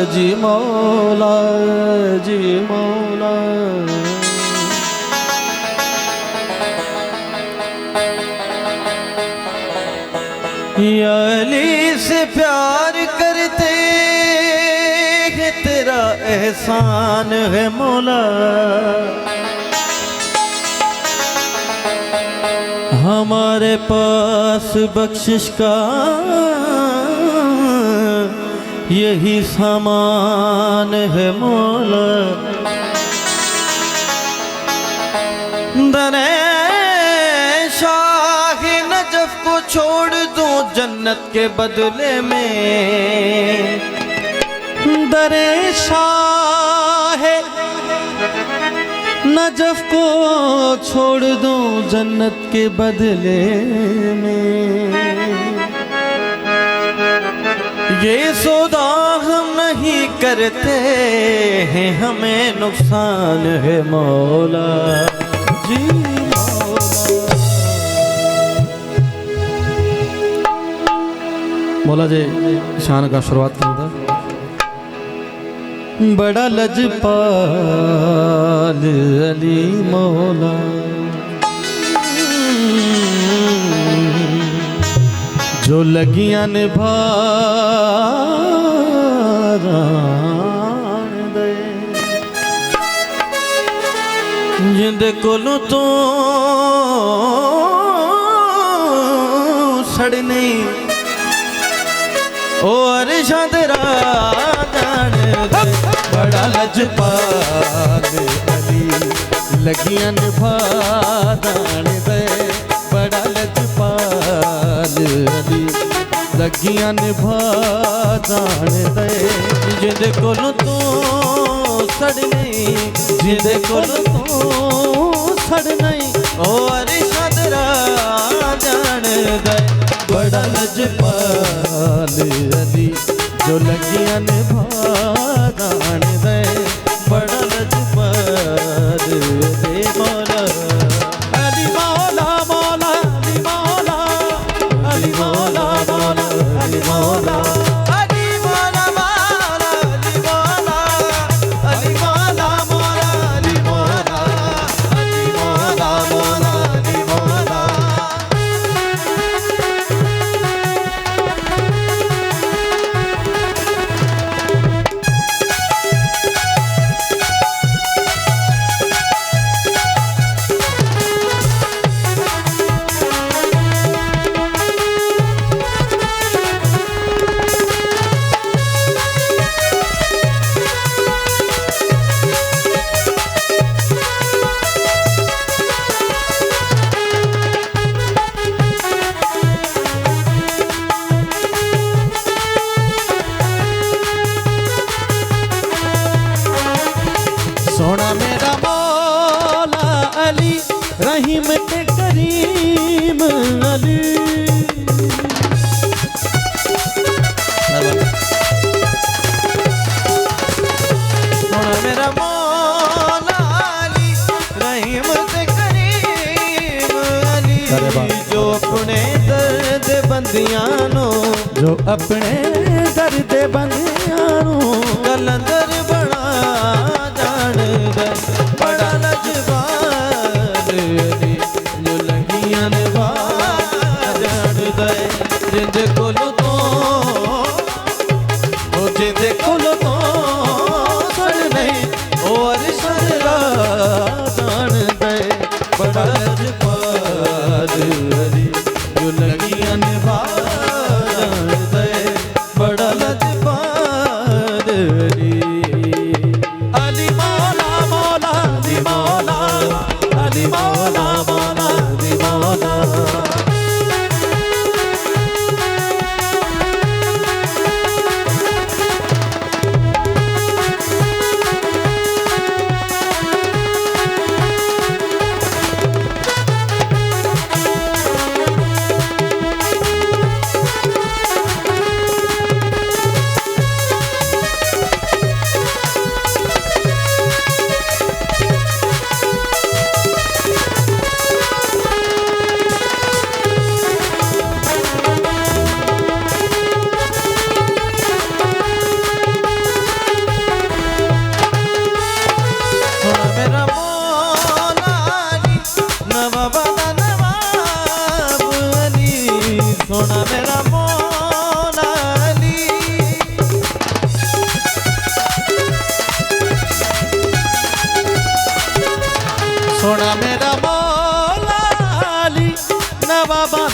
जी मौला, जी मौला। या अली से प्यार करते हैं, तेरा एहसान है मौला। हमारे पास बख्शिश का यही सामान है मौला। दरे शाह नजफ को छोड़ दूं जन्नत के बदले में। दरे शाह नजफ को छोड़ दूं जन्नत के बदले में। ये सौदा हम नहीं करते हैं, हमें नुकसान है मौला। जी मौला जी शान का शुरुआत किया था। बड़ा लजपाल अली मौला, जो लगियां निभारान दे। जिंदे कोलों तो सड़ने ओ अरशा तेरा जान दे। बड़ा लजपाल अली लगियां निभारान दे। बड़ा लजपाल अली लगियां निभा जान दे। जिंदे कोलों तो सड़ने, जिंदे कोलों तो सड़ने ओ अरशा तेरा जान दे। बड़ा लजपाल अली जो लगियां निभा जान दे। बड़ा लजपाल अली मौला, अली मौला मौला, अली मौला, अली मौला मौला, अली मौला, अली मौला मौला, अली मौला, अली मौला मौला, अली मौला, अली मौला मौला, अली मौला। सोना मेरा मौला अली रहीम के करीम अली। सोना मेरा मौला अली रहीम के करीम अली। जो अपने दर्द बंदियानो, जो अपने दर्द बंदियानो कलंदर बना जान दे।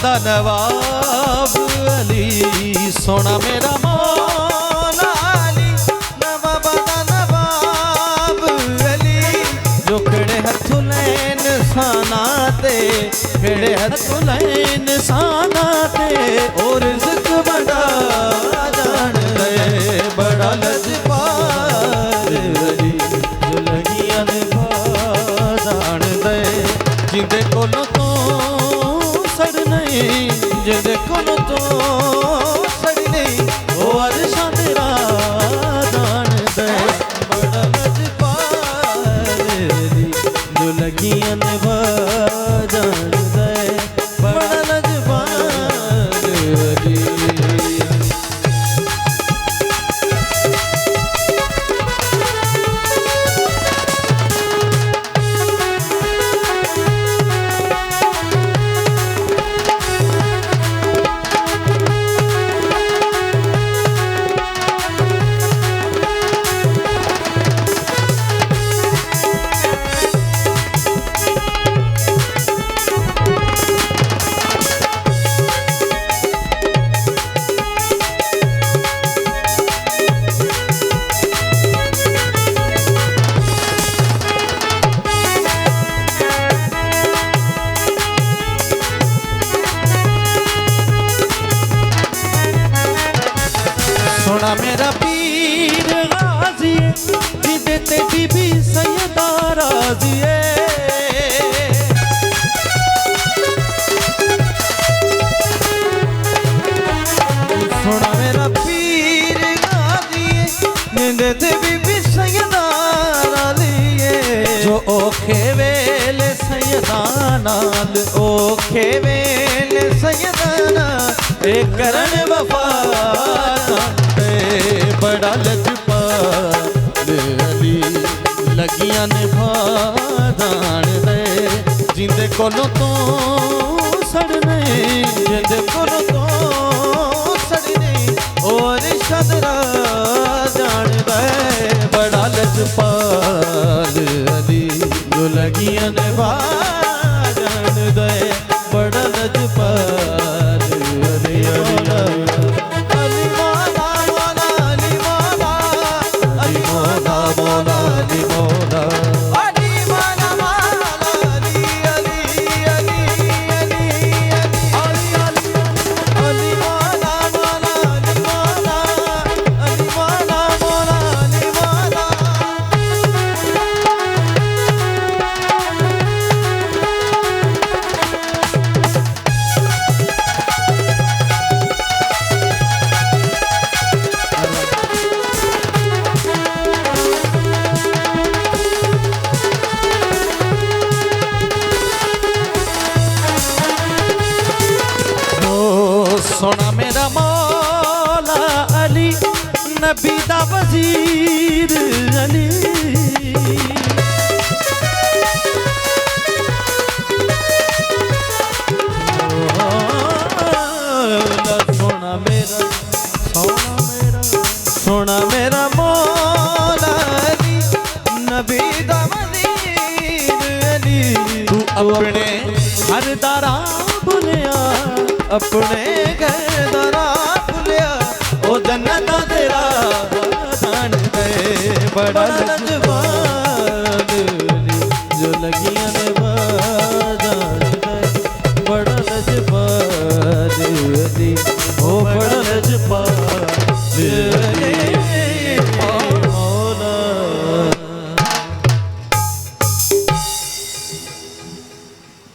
दा नवाब अली सोना मेरा मौला अली नवाबा दा नवाब अली जो खड़े हथों लैन साना ते खड़े हथों लैन साना ते और रिज़्क़ बड़ा जान दे बड़ा लजपाल अली जो लगियां ने जान दे जिंदे कोलों तो सड़ नहीं जिंदे कोलों तो सड़ नहीं वो अरशां तेरा जान दे बड़ा लजपाल अली जो लगियां ने जान दे बड़ा लजपाल अली। सोना मेरा पीर गाजी जिदे ते बीबी सैयदा राजी सोना मेरा पीर गाजी जिदे ते बीबी सैयदा राजी जो औखे वेले सैयदा नाल औखे वेले सैयदा नाल एक करन वफा बड़ा लजपाल अली लगियां ने जान दे जिंदे कोलों तो सड़ नहीं जिंदे कोलों तो सड़ नहीं और शदरा जान दे बड़ा लजपाल अली जो लगियां ने जान दे बड़ा लजपाल अली सोना मेरा मौला अली नबी दा वजीर अली सोना मेरा मौला अली नबी दा वजीर अली तू अपने हर दारा भुलिया अपने घर दरा भुलिया ओ जन्नत तेरा जान दे बड़ा लजपाल जो लगी